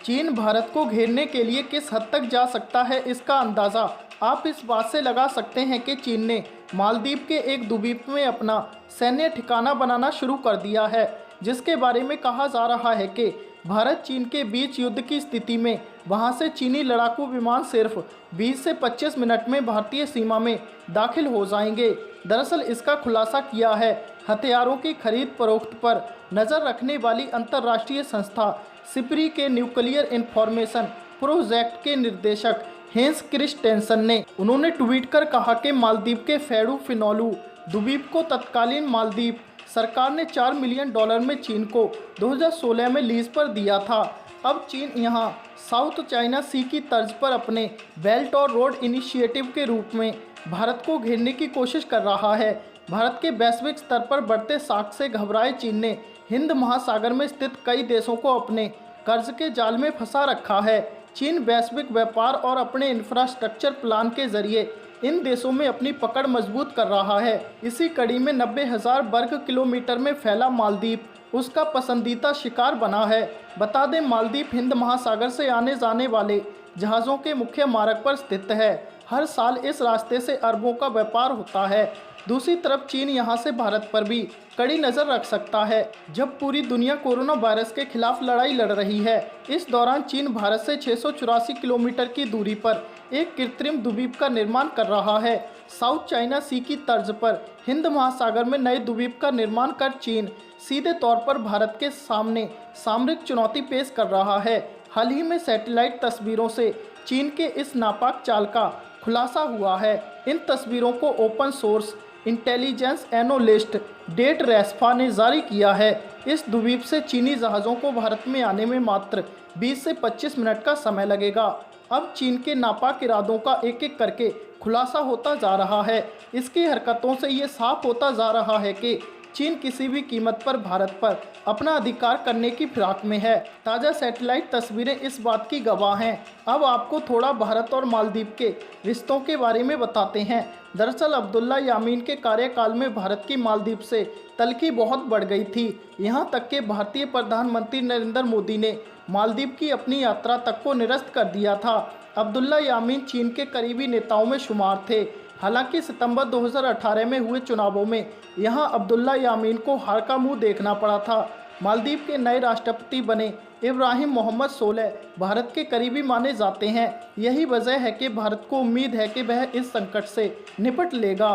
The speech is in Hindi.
चीन भारत को घेरने के लिए किस हद तक जा सकता है, इसका अंदाज़ा आप इस बात से लगा सकते हैं कि चीन ने मालदीव के एक द्वीप में अपना सैन्य ठिकाना बनाना शुरू कर दिया है, जिसके बारे में कहा जा रहा है कि भारत चीन के बीच युद्ध की स्थिति में वहां से चीनी लड़ाकू विमान सिर्फ 20 से 25 मिनट में भारतीय सीमा में दाखिल हो जाएंगे। दरअसल इसका खुलासा किया है हथियारों की खरीद फरोख्त पर नज़र रखने वाली अंतर्राष्ट्रीय संस्था सिप्री के न्यूक्लियर इंफॉर्मेशन प्रोजेक्ट के निर्देशक हेंस क्रिस्टेंसन ने। उन्होंने ट्वीट कर कहा कि मालदीव के फैडू फिनोलू द्वीप को तत्कालीन मालदीव सरकार ने $4 मिलियन में चीन को 2016 में लीज पर दिया था। अब चीन यहां साउथ चाइना सी की तर्ज पर अपने बेल्ट और रोड इनिशिएटिव के रूप में भारत को घेरने की कोशिश कर रहा है। भारत के वैश्विक स्तर पर बढ़ते साख से घबराए चीन ने हिंद महासागर में स्थित कई देशों को अपने कर्ज के जाल में फंसा रखा है। चीन वैश्विक व्यापार और अपने इंफ्रास्ट्रक्चर प्लान के जरिए इन देशों में अपनी पकड़ मजबूत कर रहा है। इसी कड़ी में 90,000 वर्ग किलोमीटर में फैला मालदीव उसका पसंदीदा शिकार बना है। बता दें, मालदीव हिंद महासागर से आने जाने वाले जहाज़ों के मुख्य मार्ग पर स्थित है। हर साल इस रास्ते से अरबों का व्यापार होता है। दूसरी तरफ चीन यहां से भारत पर भी कड़ी नज़र रख सकता है, जब पूरी दुनिया कोरोना वायरस के खिलाफ लड़ाई लड़ रही है। इस दौरान चीन भारत से 684 किलोमीटर की दूरी पर एक कृत्रिम द्वीप का निर्माण कर रहा है। साउथ चाइना सी की तर्ज पर हिंद महासागर में नए द्वीप का निर्माण कर चीन सीधे तौर पर भारत के सामने सामरिक चुनौती पेश कर रहा है। हाल ही में सैटेलाइट तस्वीरों से चीन के इस नापाक चाल का खुलासा हुआ है। इन तस्वीरों को open source intelligence analyst Detresfa ने जारी किया है। इस द्वीप से चीनी जहाज़ों को भारत में आने में मात्र 20 से 25 मिनट का समय लगेगा। अब चीन के नापाक इरादों का एक एक करके खुलासा होता जा रहा है। इसकी हरकतों से ये साफ होता जा रहा है कि चीन किसी भी कीमत पर भारत पर अपना अधिकार करने की फिराक में है। ताज़ा सैटेलाइट तस्वीरें इस बात की गवाह हैं। अब आपको थोड़ा भारत और मालदीव के रिश्तों के बारे में बताते हैं। दरअसल अब्दुल्ला यामीन के कार्यकाल में भारत की मालदीव से तलखी बहुत बढ़ गई थी। यहाँ तक कि भारतीय प्रधानमंत्री नरेंद्र मोदी ने मालदीव की अपनी यात्रा तक को निरस्त कर दिया था। अब्दुल्ला यामीन चीन के करीबी नेताओं में शुमार थे। हालांकि सितंबर 2018 में हुए चुनावों में यहां अब्दुल्ला यामीन को हार का मुंह देखना पड़ा था। मालदीव के नए राष्ट्रपति बने इब्राहिम मोहम्मद सोलेह भारत के करीबी माने जाते हैं। यही वजह है कि भारत को उम्मीद है कि वह इस संकट से निपट लेगा।